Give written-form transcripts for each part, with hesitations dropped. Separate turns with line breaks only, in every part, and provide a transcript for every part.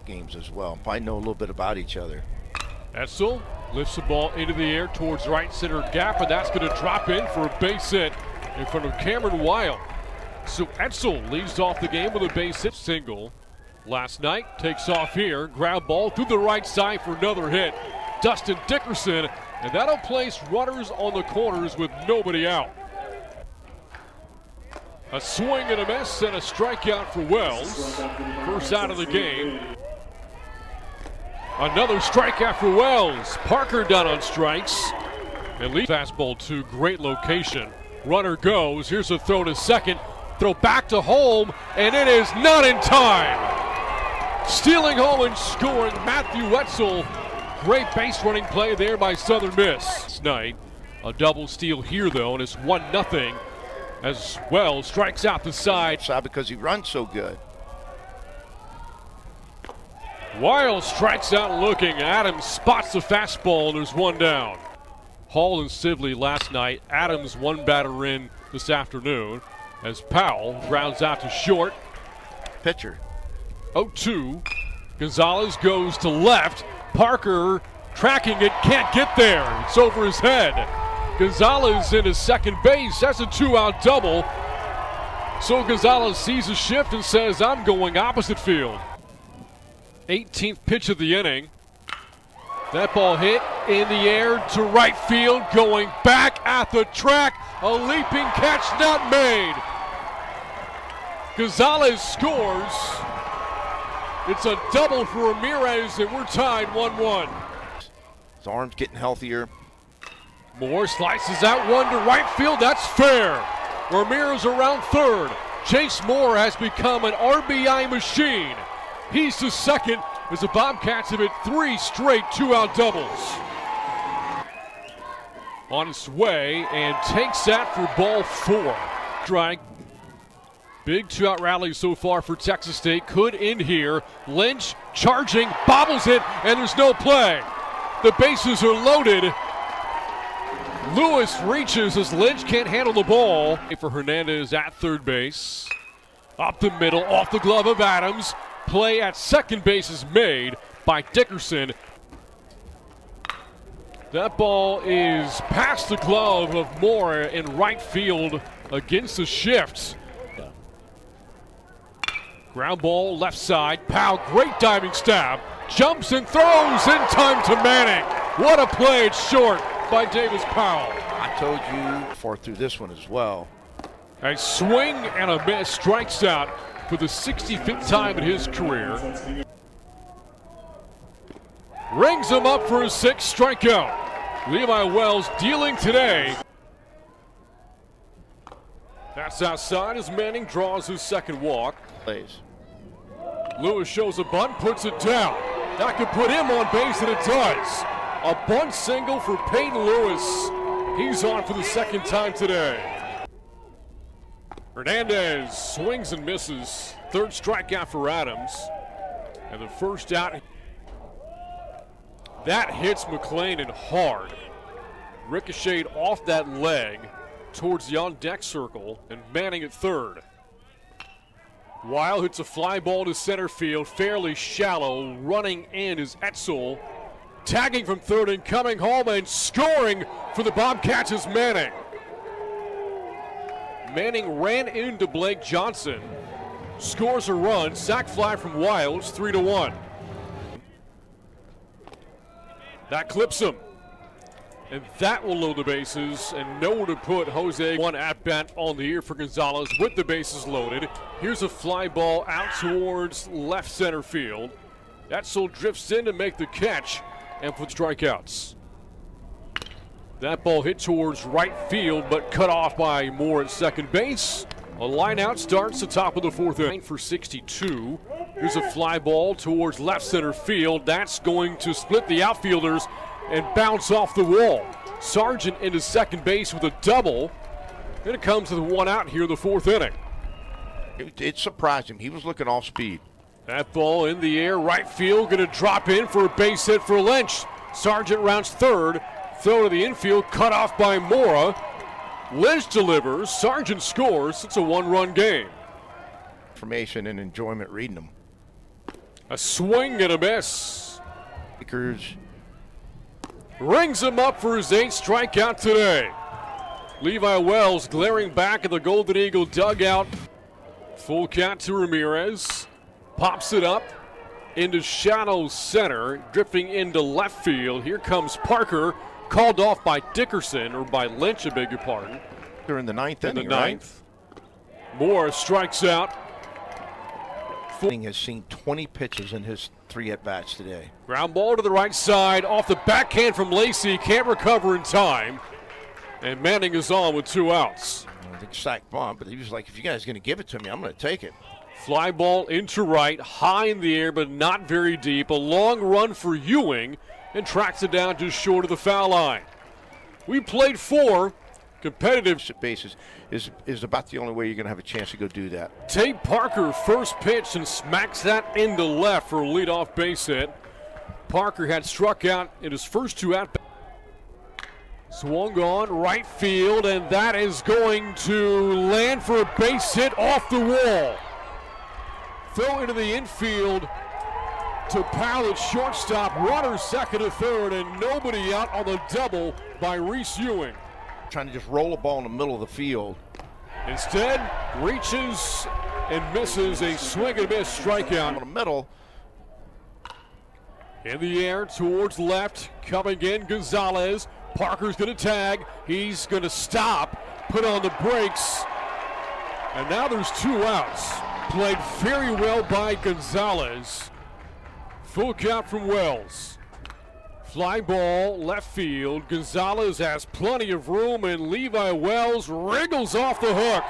games as well. Probably know a little bid about each other.
Etzel lifts the ball into the air towards right center gap, and that's going to drop in for a base hit in front of Cameron Weil. So Etzel leads off the game with a base hit single. Last night takes off here, ground ball through the right side for another hit. Dustin Dickerson, and that'll place runners on the corners with nobody out. A swing and a miss and a strikeout for Wells. First out of the game. Another strikeout for Wells. Parker down on strikes. And lead fastball to great location. Runner goes. Here's a throw to second. Throw back to home, and it is not in time. Stealing home and scoring, Matthew Etzel. Great base running play there by Southern Miss. This night, a double steal here though, and it's 1-0 as Wells strikes out the side.
Because he runs so good.
Weil strikes out looking. Adams spots the fastball, and there's one down. Hall and Sibley last night. Adams one batter in this afternoon as Powell grounds out to short.
Pitcher.
0-2. Gonzalez goes to left. Parker tracking it, can't get there. It's over his head. Gonzalez into second base. That's a 2-out double. So Gonzalez sees a shift and says, I'm going opposite field. 18th pitch of the inning. That ball hit in the air to right field, going back at the track. A leaping catch not made. Gonzalez scores. It's a double for Ramirez, and we're tied 1-1.
His arm's getting healthier.
Moore slices out one to right field. That's fair. Ramirez around third. Chase Moore has become an RBI machine. He's to second as the Bobcats have hit 3 straight 2-out doubles. On its way and takes that for ball 4. Strike. Big 2-out rally so far for Texas State. Could end here. Lynch charging, bobbles it, and there's no play. The bases are loaded. Lewis reaches as Lynch can't handle the ball. For Hernandez at third base. Up the middle, off the glove of Adams. Play at second base is made by Dickerson. That ball is past the glove of Moore in right field against the shift. Ground ball left side. Powell, great diving stab. Jumps and throws in time to Manning. What a play. It's short by Davis Powell.
I told you before through this one as well.
A swing and a miss, strikes out for the 65th time in his career. Rings him up for his 6th strikeout. Levi Wells dealing today. That's outside as Manning draws his second walk.
Plays.
Lewis shows a bunt, puts it down. That could put him on base, and it does. A bunt single for Peyton Lewis. He's on for the 2nd time today. Hernandez swings and misses. 3rd strikeout for Adams. And the first out. That hits McClain hard. Ricocheted off that leg towards the on-deck circle, and Manning at third. Weil hits a fly ball to center field, fairly shallow. Running in is Etzel. Tagging from third and coming home and scoring for the Bobcats is Manning. Manning ran into Blake Johnson. Scores a run, sac fly from Weil. It's 3-1. That clips him. And that will load the bases, and nowhere to put Jose. One at-bat on the year for Gonzalez with the bases loaded. Here's a fly ball out towards left center field. Etzel drifts in to make the catch and for strikeouts. That ball hit towards right field, but cut off by Moore at second base. A line out starts the top of the 4th inning for 62. Here's a fly ball towards left center field. That's going to split the outfielders and bounce off the wall. Sargent into second base with a double. Then it comes to the 1 out here in the 4th inning.
It surprised him. He was looking off speed.
That ball in the air, right field, going to drop in for a base hit for Lynch. Sargent rounds third. Throw to the infield, cut off by Mora. Lynch delivers. Sargent scores. It's a 1-run game.
Information and enjoyment reading them.
A swing and a miss.
Lakers.
Rings him up for his 8th strikeout today. Levi Wells glaring back at the Golden Eagle dugout. Full count to Ramirez. Pops it up into shallow center, drifting into left field. Here comes Parker, called off by Dickerson, or by Lynch, I beg your pardon.
They're in the ninth
In the
inning,
ninth. Moore strikes out.
Right? Has seen 20 pitches in his 3 at-bats today.
Ground ball to the right side, off the backhand from Lacey, can't recover in time. And Manning is on with 2 outs.
I think sack bunt, but he was like, if you guys are going to give it to me, I'm going to take it.
Fly ball into right, high in the air, but not very deep. A long run for Ewing, and tracks it down just short of the foul line. We played 4 competitive
bases is about the only way you're going to have a chance to go do that.
Tate Parker first pitch and smacks that into left for a leadoff base hit. Parker had struck out in his first 2 at-bats. Swung on right field, and that is going to land for a base hit off the wall. Throw into the infield to Powell at shortstop. Runners second and third, and nobody out on the double by Reese Ewing.
Trying to just roll a ball in the middle of the field.
Instead, reaches and misses a swing and miss strikeout.
In the middle.
In the air towards left, coming in Gonzalez. Parker's going to tag. He's going to stop, put on the brakes, and now there's 2 outs. Played very well by Gonzalez. Full count from Wells. Fly ball, left field. Gonzalez has plenty of room, and Levi Wells wriggles off the hook.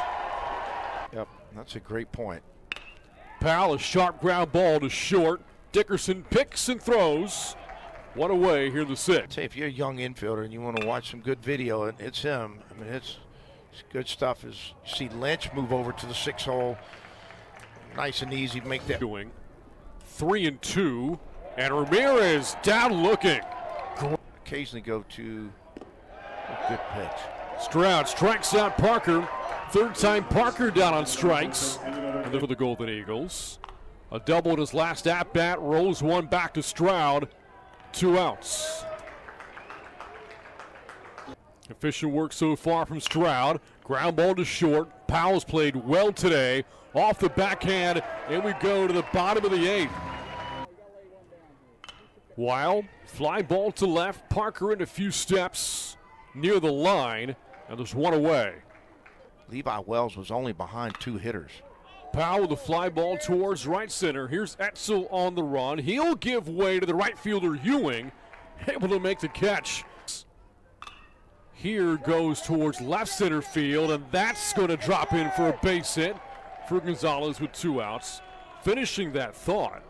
Yep, that's a great point.
Powell, a sharp ground ball to short. Dickerson picks and throws. One away here in the 6th.
Say if you're a young infielder and you want to watch some good video, and it's him. I mean, it's good stuff. Is you see Lynch move over to the 6 hole, nice and easy, make that.
Doing 3-2, and Ramirez down looking.
Occasionally go to a good pitch.
Stroud strikes out Parker. 3rd time Parker down on strikes. And then for the Golden Eagles, a double in his last at bat, rolls one back to Stroud. 2 outs. Efficient work so far from Stroud. Ground ball to short. Powell's played well today. Off the backhand, and we go to the bottom of the 8th. Wild, fly ball to left. Parker in a few steps near the line, and there's 1 away.
Levi Wells was only behind 2 hitters.
Powell with the fly ball towards right center. Here's Etzel on the run. He'll give way to the right fielder Ewing, able to make the catch. Here goes towards left center field, and that's going to drop in for a base hit for Gonzalez with 2 outs. Finishing that thought,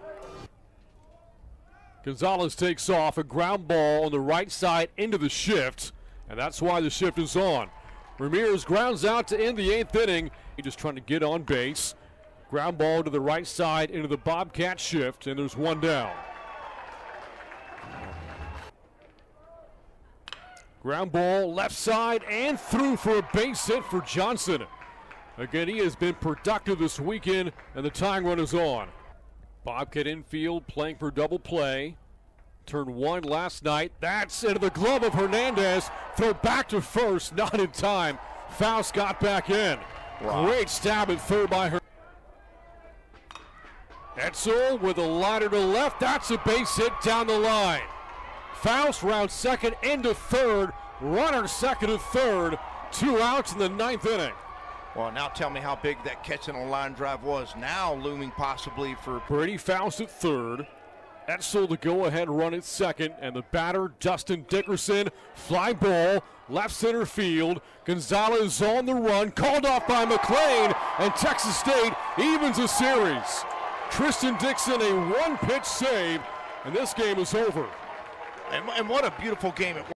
Gonzalez takes off, a ground ball on the right side into the shift, and that's why the shift is on. Ramirez grounds out to end the 8th inning. He just trying to get on base. Ground ball to the right side into the Bobcat shift, and there's 1 down. Ground ball left side and through for a base hit for Johnson. Again, he has been productive this weekend, and the tying run is on. Bobcat infield playing for double play. Turn 1 last night. That's into the glove of Hernandez. Throw back to first, not in time. Faust got back in. Wow. Great stab at third by her. Etzel with a liner to left. That's a base hit down the line. Faust round second into third. Runner second and third. 2 outs in the 9th inning.
Well, now tell me how big that catch on a line drive was. Now looming possibly for
Brady Faust at third. Etzel the go-ahead run at second, and the batter, Justin Dickerson, fly ball, left center field. Gonzalez on the run, called off by McLean, and Texas State evens the series. Tristan Dixon, a 1-pitch save, and this game is over.
And what a beautiful game it was.